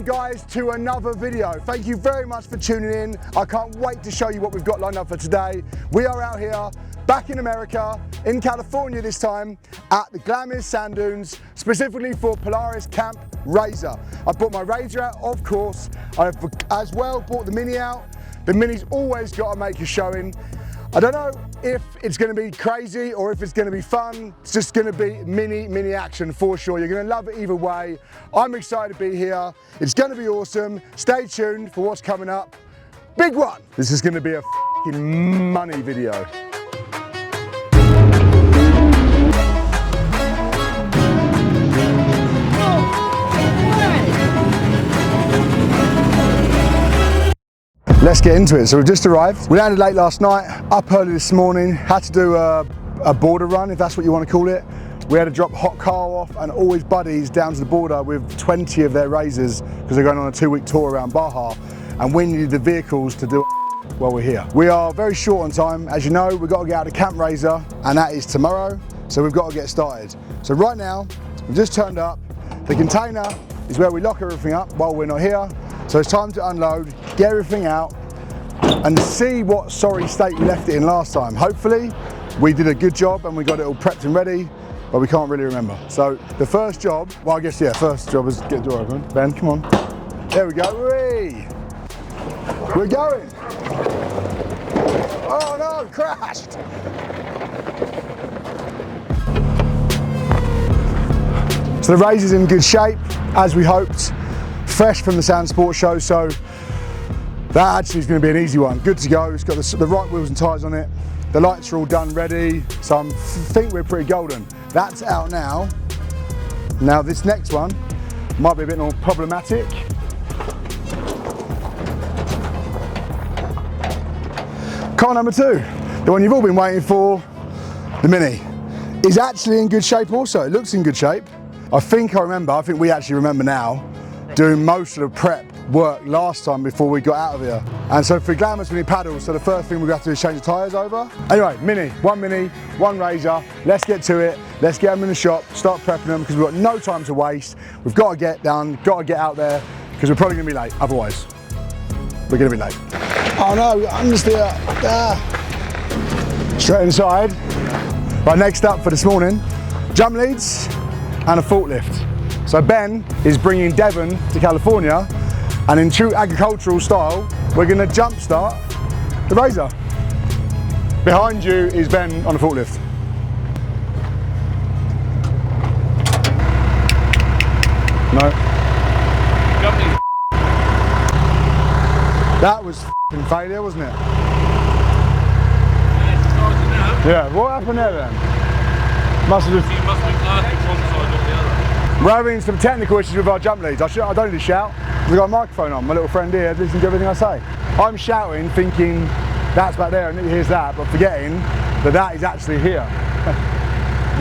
guys to another video. Thank you very much for tuning in. I can't wait to show you what we've got lined up for today. We are out here back in America, in California this time, at the Glamis Sand Dunes, specifically for Polaris Camp RZR. I brought my RZR out, of course. I've as well brought the Mini out. The Mini's always got to make a showing. I don't know if it's going to be crazy or if it's going to be fun. It's just going to be mini action for sure. You're going to love it either way. I'm excited to be here. It's going to be awesome. Stay tuned for what's coming up. Big one. This is going to be a f***ing money video. Let's get into it. So we've just arrived. We landed late last night, up early this morning, had to do a border run, if that's what you want to call it. We had to drop Hot Carl off and all his buddies down to the border with 20 of their RZRs because they're going on a 2-week tour around Baja, and we needed the vehicles to do it while we're here. We are very short on time. As you know, we've got to get out of Camp RZR, and that is tomorrow, so we've got to get started. So right now, we've just turned up. The container is where we lock everything up while we're not here. So it's time to unload, get everything out, and see what sorry state we left it in last time. Hopefully, we did a good job and we got it all prepped and ready, but we can't really remember. So the first job, well I guess yeah, first job is get the door open. Ben, come on. There we go, whee! We're going. Oh no, crashed! So the RZR's in good shape, as we hoped. Fresh from the Sand Sports show, so that actually is going to be an easy one. Good to go. It's got the right wheels and tyres on it. The lights are all done, ready. So I think we're pretty golden. That's out now. Now this next one might be a bit more problematic. Car number 2, the one you've all been waiting for, the Mini, is actually in good shape also. It looks in good shape. I think we actually remember now, doing most of the prep work last time before we got out of here. And so for Glamis we need paddles, so the first thing we're going to have to do is change the tyres over. Anyway, one RZR, let's get to it, let's get them in the shop, start prepping them because we've got no time to waste. We've got to get done, got to get out there because we're probably going to be late, otherwise we're going to be late. Oh no, I'm just here. Straight inside. Right, next up for this morning, jump leads and a forklift. So Ben is bringing Devon to California, and in true agricultural style, we're going to jump start the RZR. Behind you is Ben on a forklift. No. That was f***ing failure, wasn't it? Yeah, what happened there then? Must have just... We're having some technical issues with our jump leads. I don't need to shout. We've got a microphone on. My little friend here listens to everything I say. I'm shouting, thinking that's back there and it hears that, but forgetting that that is actually here.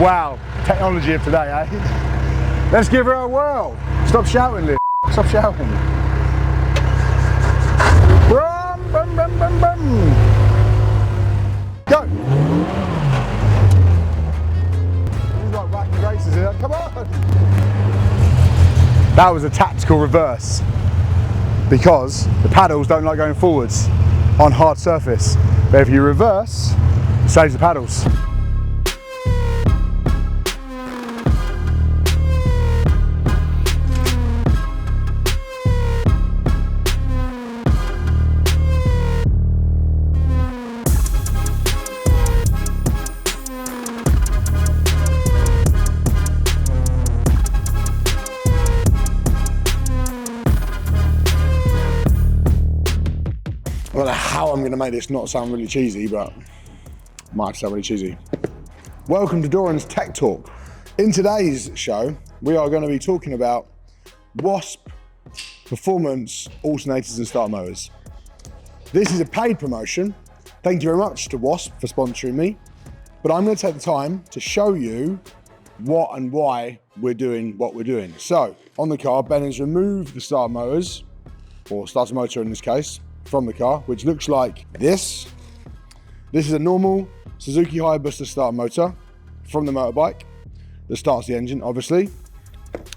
Wow, technology of today, eh? Let's give her a whirl. Stop shouting, Liz. Stop shouting. Brum, brum, brum, brum, brum. Go. He's like racking races here. Come on. That was a tactical reverse because the paddles don't like going forwards on hard surface. But if you reverse, it saves the paddles. I don't know how I'm going to make this not sound really cheesy, but it might sound really cheesy. Welcome to Doran's Tech Talk. In today's show, we are going to be talking about Wasp performance alternators and starter motors. This is a paid promotion. Thank you very much to Wasp for sponsoring me, but I'm going to take the time to show you what and why we're doing what we're doing. So on the car, Ben has removed the starter motors, or starter motor in this case, from the car, which looks like this. This is a normal Suzuki Hayabusa starter motor from the motorbike that starts the engine, obviously.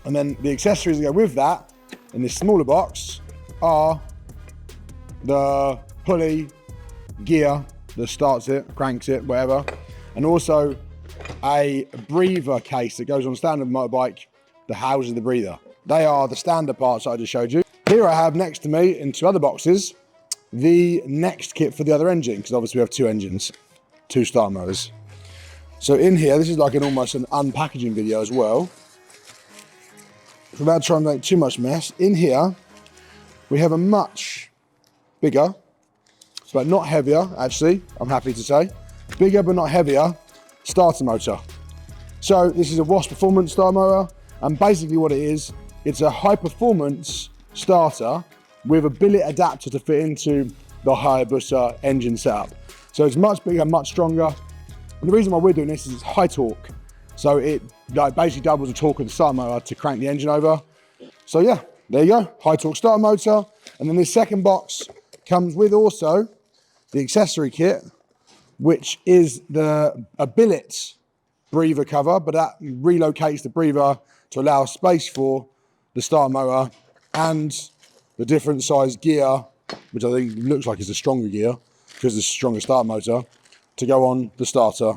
And then the accessories that go with that in this smaller box are the pulley gear that starts it, cranks it, whatever, and also a breather case that goes on a standard motorbike that houses the breather. They are the standard parts that I just showed you. Here I have next to me in 2 other boxes the next kit for the other engine, because obviously we have 2 engines, 2 starter motors. So in here, this is like almost an unpackaging video as well. Without trying to make too much mess, in here we have a much bigger, but not heavier actually, I'm happy to say, bigger but not heavier starter motor. So this is a Wasp Performance starter motor, and basically what it is, it's a high performance starter with a billet adapter to fit into the Hayabusa engine setup. So it's much bigger, much stronger. And the reason why we're doing this is it's high torque. So it basically doubles the torque of the starter motor to crank the engine over. So yeah, there you go, high torque starter motor. And then this second box comes with also the accessory kit, which is a billet breather cover, but that relocates the breather to allow space for the starter motor and the different size gear, which I think looks like it's a stronger gear because it's a stronger starter motor, to go on the starter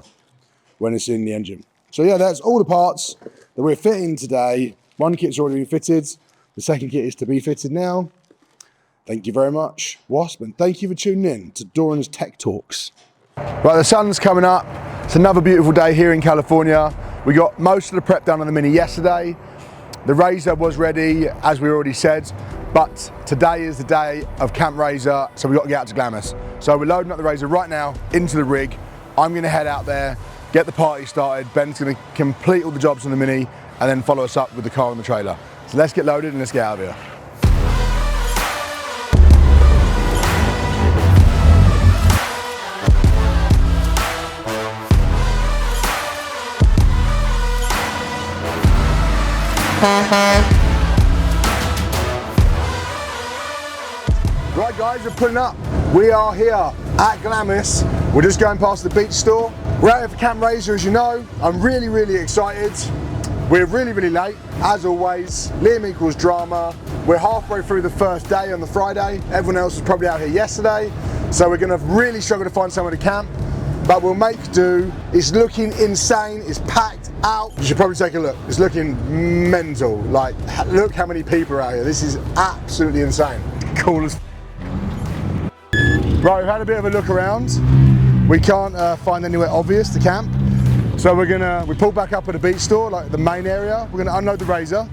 when it's in the engine. So yeah, that's all the parts that we're fitting today. One kit's already been fitted. The second kit is to be fitted now. Thank you very much, Wasp, and thank you for tuning in to Doran's Tech Talks. Right, the sun's coming up. It's another beautiful day here in California. We got most of the prep done on the Mini yesterday. The RZR was ready, as we already said, but today is the day of Camp RZR, so we've got to get out to Glamis. So we're loading up the RZR right now into the rig. I'm going to head out there, get the party started. Ben's going to complete all the jobs on the Mini and then follow us up with the car and the trailer. So let's get loaded and let's get out of here. Right guys, we're pulling up. We are here at Glamis. We're just going past the beach store. We're out here for Camp RZR, as you know. I'm really excited. We're really late, as always. Liam equals drama. We're halfway through the first day on the Friday. Everyone else was probably out here yesterday. So we're gonna really struggle to find somewhere to camp, but we'll make do. It's looking insane, it's packed out. You should probably take a look. It's looking mental. Like, look how many people are out here. This is absolutely insane. Cool as Right, we've had a bit of a look around. We can't find anywhere obvious to camp. So we pulled back up at the beach store, like the main area. We're gonna unload the RZR,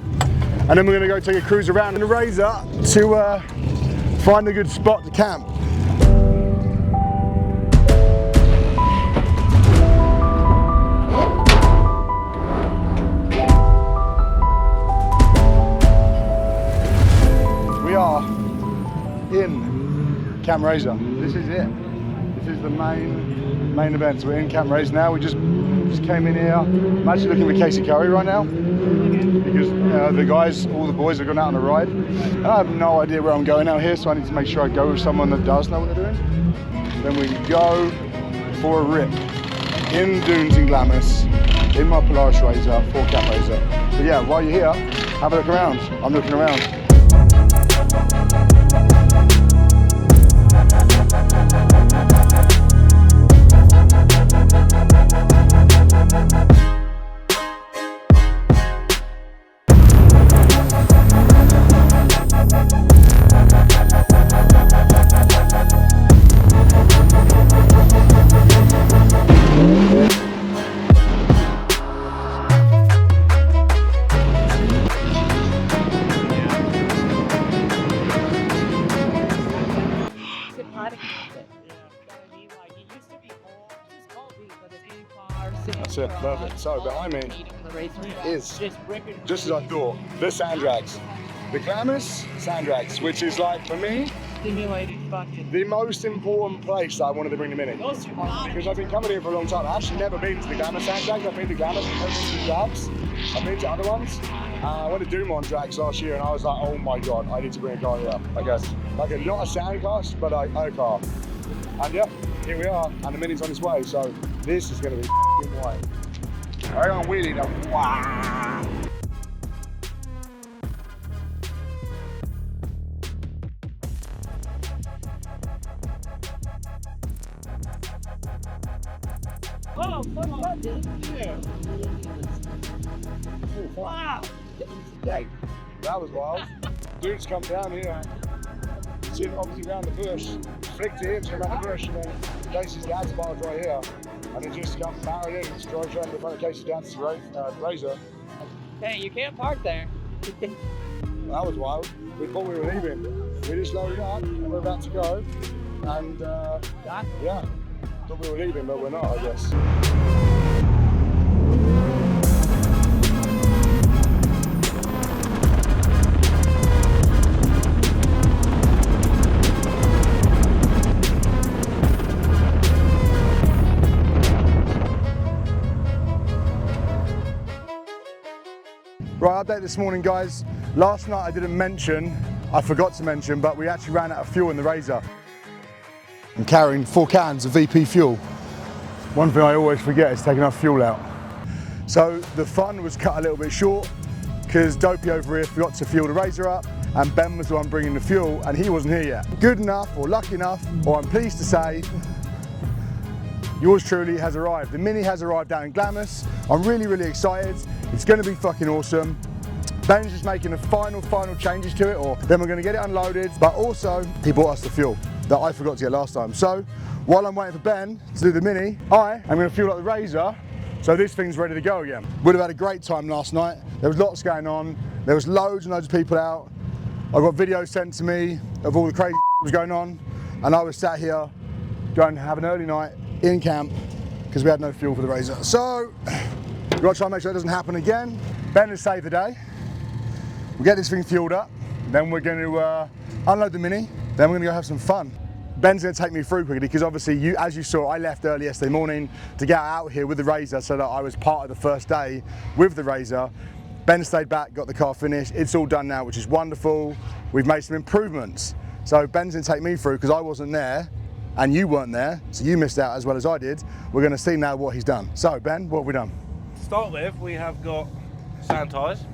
and then we're gonna go take a cruise around in the RZR to find a good spot to camp. We are in Camp RZR. This is it. This is the main event. So we're in Camp RZR now. We just came in here. I'm actually looking for Casey Curry right now because the guys, all the boys, have gone out on a ride. And I have no idea where I'm going out here, so I need to make sure I go with someone that does know what they're doing. Then we can go for a rip in dunes in Glamis, in my Polaris RZR for Camp RZR. But yeah, while you're here, have a look around. I'm looking around. That's it, perfect. So behind me is, just as I thought, the sand drags. The Glamis Sand Dunes, which is like, for me, the most important place that I wanted to bring them in. Because I've been coming here for a long time. I've actually never been to the Glamis Sand Dunes. I've been to Glamis, I've been to drags. I've been to other ones. I went to Doom drags last year and I was like, oh my God, I need to bring a car here. I guess, like not a sand cast, but a car. And yeah, here we are, and the Mini's on its way, so this is going to be f***ing white. We're on wheelie now. Wow. Oh, fuck yeah. Wow. That was wild. Dude's come down here. Seen obviously around the bush, flicked it in around the bush, and then Casey's dad's bar's right here. And it just got barreled in, just drove around the front of Casey's dad's RZR. Hey, you can't park there. That was wild. We thought we were leaving. We just loaded up and we're about to go. And yeah, thought we were leaving, but we're not, I guess. Right, update this morning, guys. Last night I forgot to mention, but we actually ran out of fuel in the RZR. I'm carrying 4 cans of VP fuel. One thing I always forget is taking our fuel out. So the fun was cut a little bit short because Dopey over here forgot to fuel the RZR up, and Ben was the one bringing the fuel, and he wasn't here yet. Good enough, or lucky enough, or I'm pleased to say, yours truly has arrived. The Mini has arrived down in Glamis. I'm really excited. It's going to be fucking awesome. Ben's just making the final changes to it, or then we're going to get it unloaded. But also, he bought us the fuel that I forgot to get last time. So while I'm waiting for Ben to do the Mini, I am going to fuel up the RZR, so this thing's ready to go again. Would have had a great time last night. There was lots going on. There was loads and loads of people out. I got videos sent to me of all the crazy that was going on, and I was sat here going to have an early night in camp because we had no fuel for the RZR. So we've got to try and make sure that doesn't happen again. Ben has saved the day. We'll get this thing fueled up, then we're going to unload the Mini, then we're going to go have some fun. Ben's going to take me through quickly because obviously, as you saw, I left early yesterday morning to get out here with the RZR so that I was part of the first day with the RZR. Ben stayed back, got the car finished. It's all done now, which is wonderful. We've made some improvements. So Ben's going to take me through because I wasn't there and you weren't there, so you missed out as well as I did. We're going to see now what he's done. So Ben, what have we done? To start with, we have got sand tyres.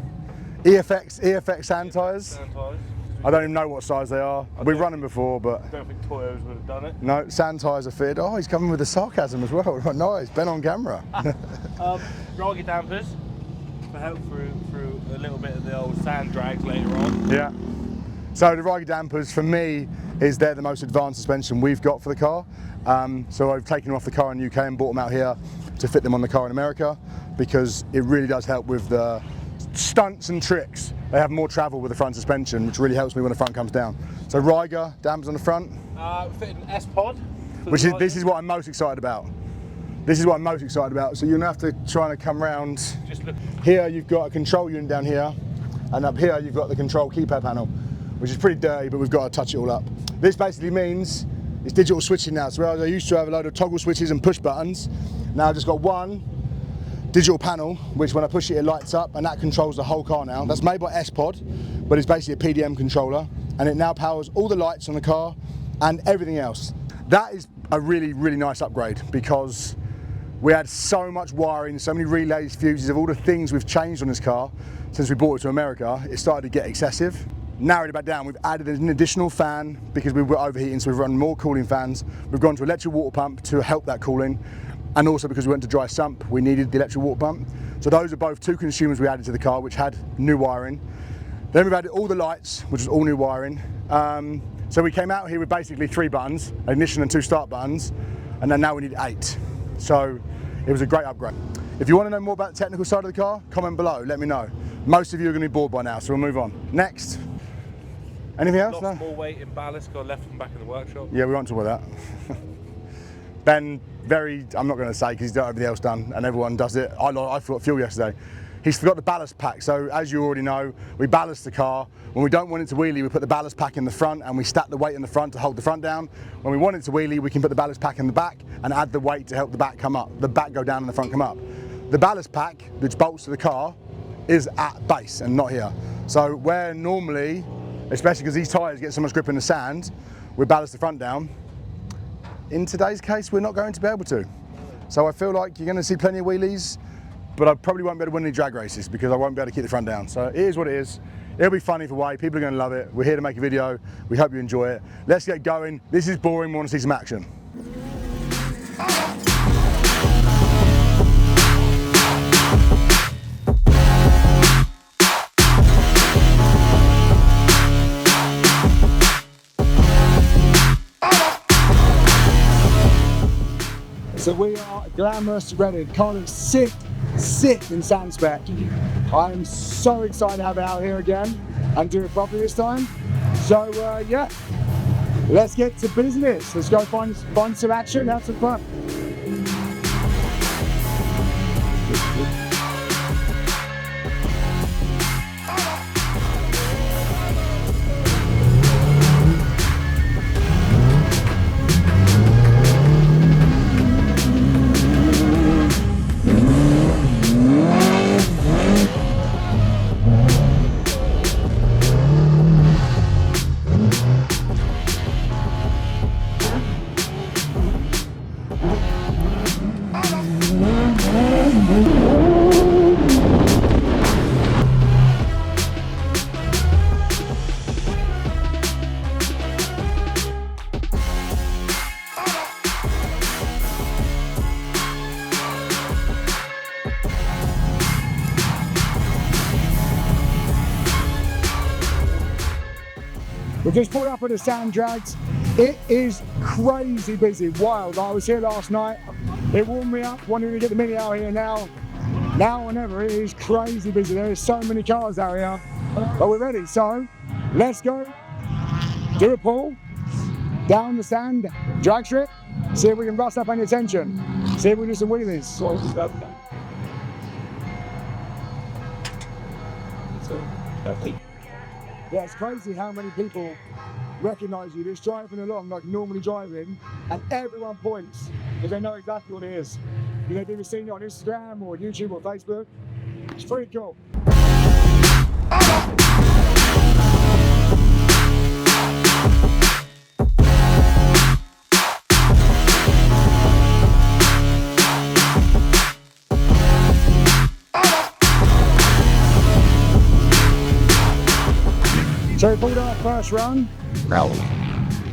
EFX sand tyres. Sand tyres. I don't even know what size they are. We've run them before, but I don't think Toyos would have done it. No, sand tyres are fitted. Oh, he's coming with the sarcasm as well. Nice, Ben on camera. Roger dampers for help through a little bit of the old sand drags later on. Yeah. So the Riga dampers, for me, they're the most advanced suspension we've got for the car. So I've taken them off the car in the UK and brought them out here to fit them on the car in America because it really does help with the stunts and tricks. They have more travel with the front suspension, which really helps me when the front comes down. So Riga dampers on the front. Fitted an S-Pod. This is what I'm most excited about. This is what I'm most excited about. So you're gonna have to try and come round. Just look. Here you've got a control unit down here, and up here you've got the control keypad panel, which is pretty dirty, but we've got to touch it all up. This basically means it's digital switching now. So whereas I used to have a load of toggle switches and push buttons, now I've just got one digital panel, which when I push it, it lights up, and that controls the whole car now. That's made by S-Pod, but it's basically a PDM controller, and it now powers all the lights on the car and everything else. That is a really nice upgrade because we had so much wiring, so many relays, fuses, of all the things we've changed on this car since we brought it to America. It started to get excessive. Narrowed it back down. We've added an additional fan because we were overheating, so we've run more cooling fans. We've gone to electric water pump to help that cooling. And also because we went to dry sump, we needed the electric water pump. So those are both two consumers we added to the car, which had new wiring. Then we've added all the lights, which was all new wiring. So we came out here with basically 3 buttons, ignition and 2 start buttons, and then now we need 8. So it was a great upgrade. If you want to know more about the technical side of the car, comment below, let me know. Most of you are going to be bored by now, so we'll move on. Next. Anything else? Lost more weight in ballast, got left them back in the workshop. Yeah, we won't talk about that. Ben, I'm not going to say because he's got everything else done and everyone does it. I forgot fuel yesterday. He's forgot the ballast pack. So as you already know, we ballast the car. When we don't want it to wheelie, we put the ballast pack in the front and we stack the weight in the front to hold the front down. When we want it to wheelie, we can put the ballast pack in the back and add the weight to help the back come up. The back go down and the front come up. The ballast pack, which bolts to the car, is at base and not here. So where normally, especially because these tyres get so much grip in the sand, we ballast the front down. In today's case, we're not going to be able to. So I feel like you're going to see plenty of wheelies, but I probably won't be able to win any drag races because I won't be able to keep the front down. So it is what it is. It'll be fun either way. People are going to love it. We're here to make a video. We hope you enjoy it. Let's get going. This is boring. We want to see some action. So we are Glamis ready. Carl is sick in sand spec. I'm so excited to have it out here again and do it properly this time. So yeah, let's get to business. Let's go find some action, have some fun. We just pulled up with the sand drags. It is crazy busy, wild. I was here last night. It warmed me up, wanting to get the Mini out here now. Now or never, it is crazy busy. There is so many cars out here, but we're ready. So let's go do a pull down the sand drag strip, see if we can rust up any attention, see if we can do some wheelies. Yeah, it's crazy how many people recognise you just driving along like normally driving, and everyone points because they know exactly what it is. You know, they've either seen it on Instagram or YouTube or Facebook. It's pretty cool. So we pulled our first run.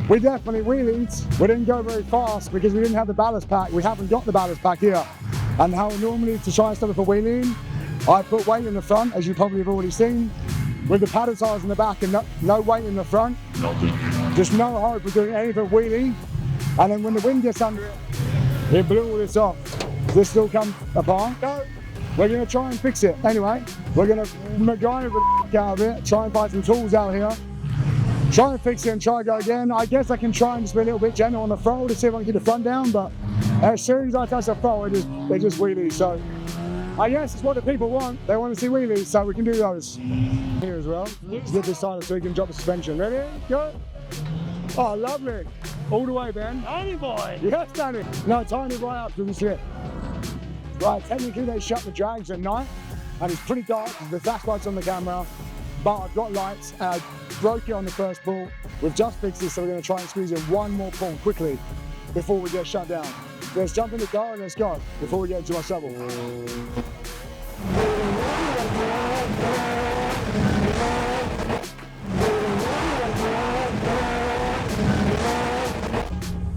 We definitely wheelied. We didn't go very fast because we didn't have the ballast pack. We haven't got the ballast pack here. And how normally to try and stop it for wheeling, I put weight in the front, as you probably have already seen, with the paddle tires in the back and no weight in the front. Just no hope of doing anything wheelie. And then when the wind gets under it, it blew all this off. This still come apart. No. We're going to try and fix it. Anyway, we're going to MacGyver the out of it, try and find some tools out here, try and fix it and try and go again. I guess I can try and just be a little bit gentle on the throttle to see if I can get the front down, but as soon as I touch the throttle, they just wheelies. So I guess it's what the people want. They want to see wheelies, so we can do those here as well. Let's get this side so we can drop the suspension. Ready? Go. Oh, lovely. All the way, Ben. Tiny boy. Yes, Danny. No, tiny right up to the slip. Right, technically they shut the drags at night and it's pretty dark, the flashlight's on the camera, but I've got lights and I broke it on the first pull. We've just fixed this, so we're going to try and squeeze in one more pull quickly before we get shut down. Let's jump in the car and let's go before we get into our shovel.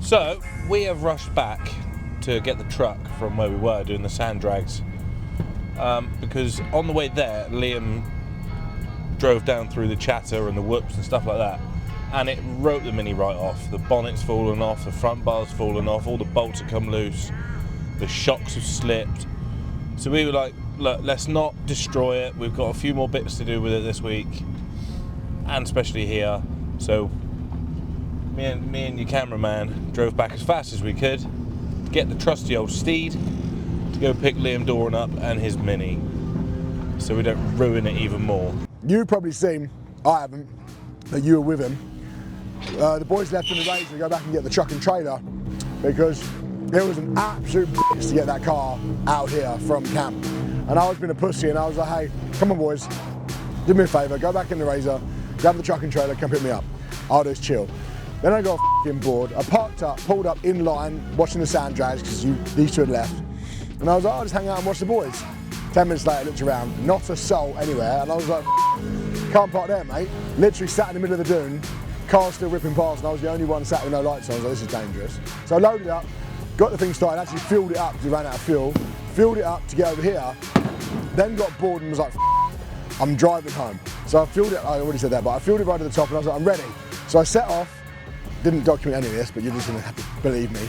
So we have rushed back to get the truck from where we were doing the sand drags, because on the way there Liam drove down through the chatter and the whoops and stuff like that, and it wrote the Mini right off. The bonnet's fallen off, the front bar's fallen off, all the bolts have come loose, the shocks have slipped. So we were like, look, let's not destroy it. We've got a few more bits to do with it this week, and especially here. So me and your cameraman drove back as fast as we could, get the trusty old steed to go pick Liam Doran up and his Mini, so we don't ruin it even more. You've probably seen, I haven't, that you were with him. The boys left in the race to go back and get the truck and trailer because it was an absolute bitch to get that car out here from camp. And I was being a pussy and I was like, hey, come on boys, do me a favour, go back in the RZR, grab the truck and trailer, come pick me up. I'll just chill. Then I got f***ing bored. I parked up, pulled up in line, watching the sand drags because these two had left. And I was like, I'll just hang out and watch the boys. 10 minutes later, I looked around, not a soul anywhere. And I was like, can't park there, mate. Literally sat in the middle of the dune, cars still ripping past, and I was the only one sat with no lights on. I was like, this is dangerous. So I loaded up, got the thing started, actually filled it up because we ran out of fuel, filled it up to get over here, then got bored and was like, I'm driving home. So I filled it, I already said that, but I filled it right to the top and I was like, I'm ready. So I set off. Didn't document any of this, but you're just going to have to believe me.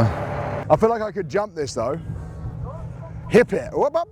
I feel like I could jump this though. Hip it. Whoop up.